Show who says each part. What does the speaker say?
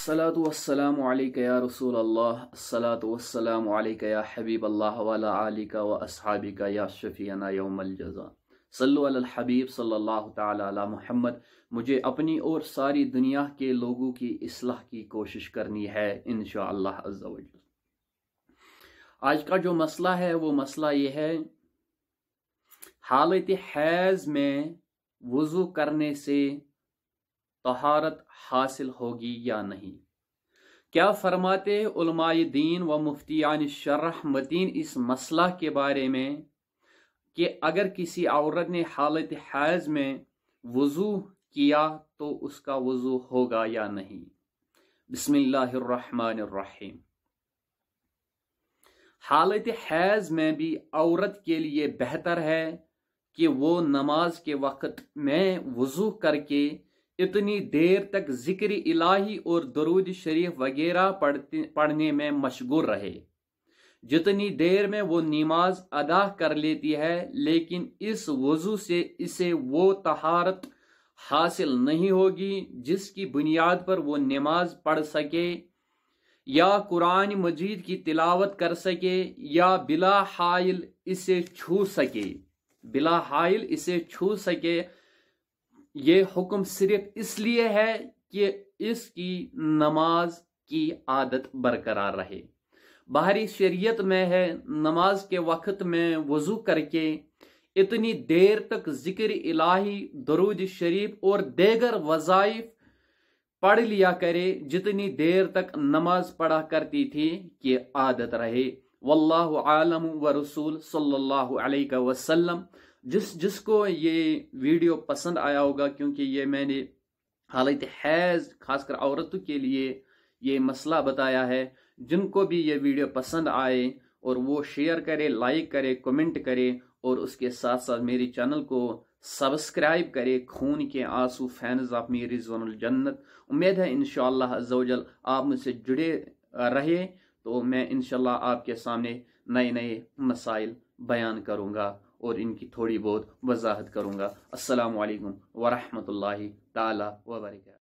Speaker 1: अस्सलातु वस्सलामु अलैका या रसूल अल्लाह, अस्सलातु वस्सलामु अलैका या हबीब अल्लाह व अला आलिका व अस्हाबिका या शफीअना यौमल जज़ा। सल्लु अलल हबीब सल्लल्लाहु तआला अला मुहम्मद। मुझे अपनी और सारी दुनिया के लोगों की इस्लाह की कोशिश करनी है इंशाअल्लाह अज़्ज़ा वजल। आज का जो मसला है वो मसला ये है, हालत हैज़ में वुज़ू करने से तहारत हासिल होगी या नहीं। क्या फरमाते उलमाए दीन व मुफ्तियान शरह मतीन इस मसला के बारे में कि अगर किसी औरत ने हालत हैज़ में वुज़ू किया तो उसका वुज़ू होगा या नहीं। बिस्मिल्लाहिर्रहमानिर्रहीम। हालत हैज़ में भी औरत के लिए बेहतर है कि वो नमाज के वक्त में वुज़ू करके इतनी देर तक जिक्र इलाही और दरूद शरीफ वगैरह पढ़ने में मशगूल रहे जितनी देर में वो नमाज अदा कर लेती है, लेकिन इस वजू से इसे वो तहारत हासिल नहीं होगी जिसकी बुनियाद पर वो नमाज पढ़ सके या कुरान मजीद की तिलावत कर सके या बिला हाइल इसे छू सके। ये हुक्म सिर्फ इसलिए है कि इसकी नमाज की आदत बरकरार रहे। बाहरी शरीयत में है नमाज के वक्त में वजू करके इतनी देर तक जिक्र इलाही दरूद शरीफ और देगर वज़ाइफ पढ़ लिया करे जितनी देर तक नमाज पढ़ा करती थी कि आदत रहे। वल्लाहु आलम व रसूल सल्लल्लाहु अलैहि वसल्लम। जिसको ये वीडियो पसंद आया होगा, क्योंकि ये मैंने हालत हैज़ खासकर औरतों के लिए ये मसला बताया है, जिनको भी ये वीडियो पसंद आए और वो शेयर करे, लाइक करे, कमेंट करे और उसके साथ साथ मेरे चैनल को सब्सक्राइब करे। खून के आंसू फैंस ऑफ मी रिजवानुल जन्नत। उम्मीद है इंशाअल्लाह अज़्ज़ा वजल आप मुझसे जुड़े रहे तो मैं इंशाअल्लाह आपके सामने नए नए मसाइल बयान करूँगा और इनकी थोड़ी बहुत वजाहत करूँगा। अस्सलामु अलैकुम वरहमतुल्लाहि ताला व बरकातहू।